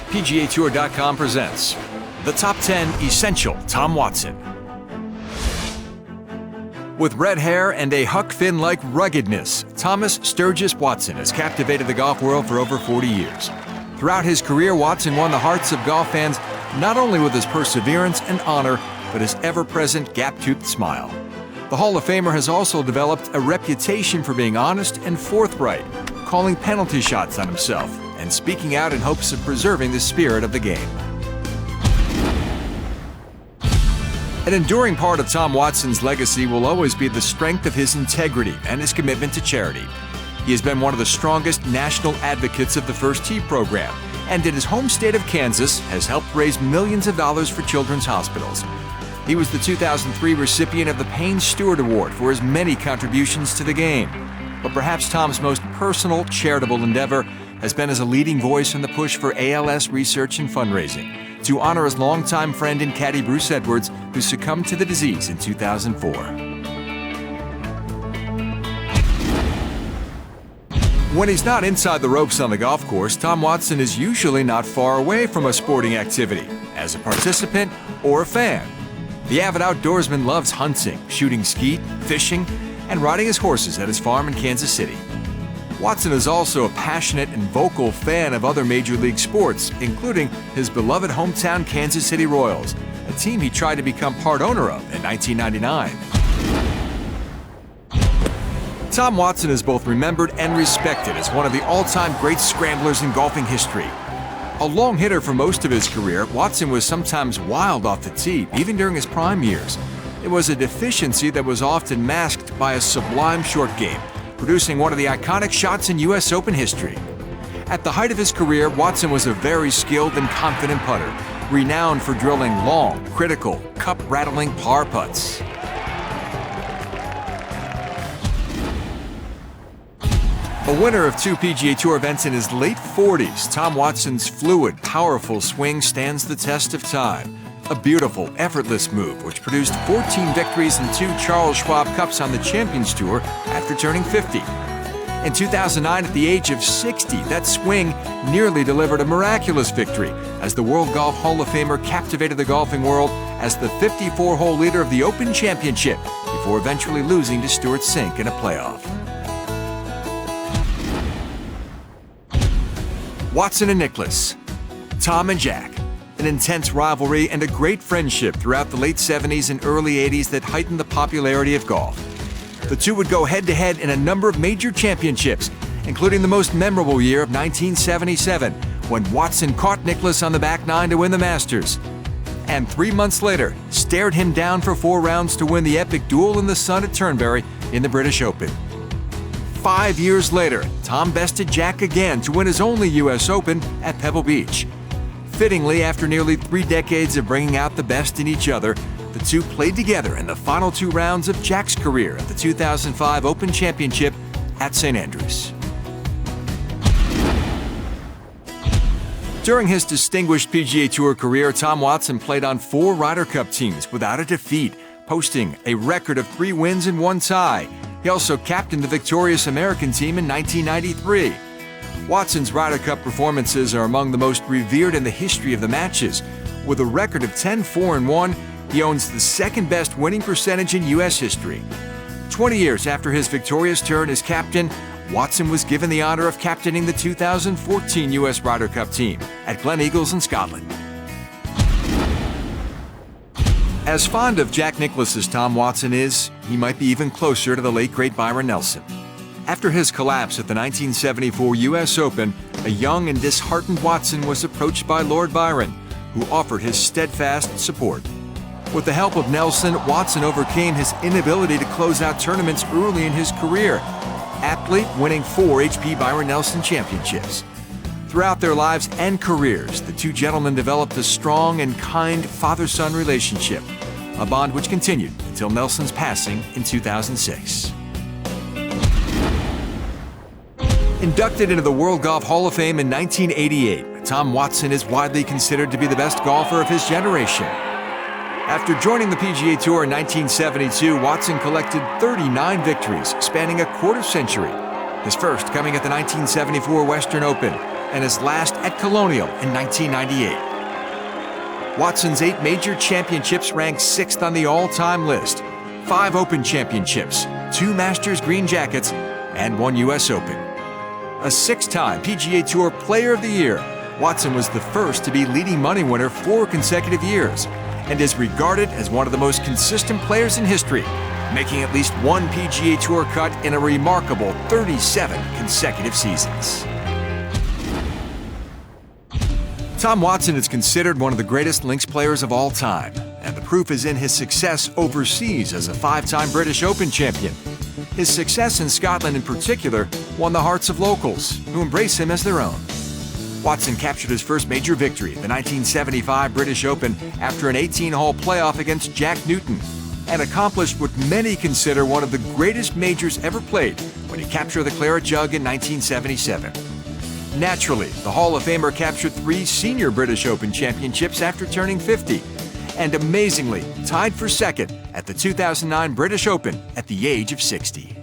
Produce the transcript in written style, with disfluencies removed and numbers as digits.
PGATour.com presents the Top 10 Essential Tom Watson. With red hair and a Huck Finn-like ruggedness, Thomas Sturgis Watson has captivated the golf world for over 40 years. Throughout his career, Watson won the hearts of golf fans not only with his perseverance and honor, but his ever-present gap-toothed smile. The Hall of Famer has also developed a reputation for being honest and forthright, calling penalty shots on himself, and speaking out in hopes of preserving the spirit of the game. An enduring part of Tom Watson's legacy will always be the strength of his integrity and his commitment to charity. He has been one of the strongest national advocates of the First Tee program, and in his home state of Kansas has helped raise millions of dollars for children's hospitals. He was the 2003 recipient of the Payne Stewart Award for his many contributions to the game. But perhaps Tom's most personal charitable endeavor has been as a leading voice in the push for ALS research and fundraising, to honor his longtime friend and caddy Bruce Edwards, who succumbed to the disease in 2004. When he's not inside the ropes on the golf course, Tom Watson is usually not far away from a sporting activity, as a participant or a fan. The avid outdoorsman loves hunting, shooting skeet, fishing, and riding his horses at his farm in Kansas City. Watson is also a passionate and vocal fan of other major league sports, including his beloved hometown Kansas City Royals, a team he tried to become part owner of in 1999. Tom Watson is both remembered and respected as one of the all-time great scramblers in golfing history. A long hitter for most of his career, Watson was sometimes wild off the tee, even during his prime years. It was a deficiency that was often masked by a sublime short game, producing one of the iconic shots in U.S. Open history. At the height of his career, Watson was a very skilled and confident putter, renowned for drilling long, critical, cup-rattling par putts. A winner of 2 PGA Tour events in his late 40s, Tom Watson's fluid, powerful swing stands the test of time. A beautiful, effortless move which produced 14 victories and 2 Charles Schwab Cups on the Champions Tour after turning 50. In 2009, at the age of 60, that swing nearly delivered a miraculous victory as the World Golf Hall of Famer captivated the golfing world as the 54-hole leader of the Open Championship before eventually losing to Stuart Sink in a playoff. Watson and Nicklaus, Tom and Jack. An intense rivalry and a great friendship throughout the late 70s and early 80s that heightened the popularity of golf. The two would go head-to-head in a number of major championships, including the most memorable year of 1977, when Watson caught Nicklaus on the back nine to win the Masters, and 3 months later stared him down for 4 rounds to win the epic duel in the sun at Turnberry in the British Open. 5 years later, Tom bested Jack again to win his only U.S. Open at Pebble Beach. Fittingly, after nearly 3 decades of bringing out the best in each other, the two played together in the final 2 rounds of Jack's career at the 2005 Open Championship at St. Andrews. During his distinguished PGA Tour career, Tom Watson played on 4 Ryder Cup teams without a defeat, posting a record of 3 wins and 1 tie. He also captained the victorious American team in 1993. Watson's Ryder Cup performances are among the most revered in the history of the matches. With a record of 10-4-1, he owns the second-best winning percentage in U.S. history. 20 years after his victorious turn as captain, Watson was given the honor of captaining the 2014 U.S. Ryder Cup team at Glen Eagles in Scotland. As fond of Jack Nicklaus as Tom Watson is, he might be even closer to the late great Byron Nelson. After his collapse at the 1974 U.S. Open, a young and disheartened Watson was approached by Lord Byron, who offered his steadfast support. With the help of Nelson, Watson overcame his inability to close out tournaments early in his career, aptly winning 4 HP Byron Nelson championships. Throughout their lives and careers, the two gentlemen developed a strong and kind father-son relationship, a bond which continued until Nelson's passing in 2006. Inducted into the World Golf Hall of Fame in 1988, Tom Watson is widely considered to be the best golfer of his generation. After joining the PGA Tour in 1972, Watson collected 39 victories spanning a quarter century, his first coming at the 1974 Western Open, and his last at Colonial in 1998. Watson's 8 major championships rank 6th on the all-time list, 5 Open championships, 2 Masters green jackets, and 1 U.S. Open. A 6-time PGA Tour Player of the Year, Watson was the first to be leading money winner 4 consecutive years and is regarded as one of the most consistent players in history, making at least 1 PGA Tour cut in a remarkable 37 consecutive seasons. Tom Watson is considered one of the greatest links players of all time, and the proof is in his success overseas as a 5-time British Open champion. His success in Scotland in particular won the hearts of locals, who embrace him as their own. Watson captured his first major victory, the 1975 British Open, after an 18-hole playoff against Jack Newton, and accomplished what many consider one of the greatest majors ever played when he captured the Claret Jug in 1977. Naturally, the Hall of Famer captured 3 senior British Open championships after turning 50, and amazingly tied for second at the 2009 British Open at the age of 60.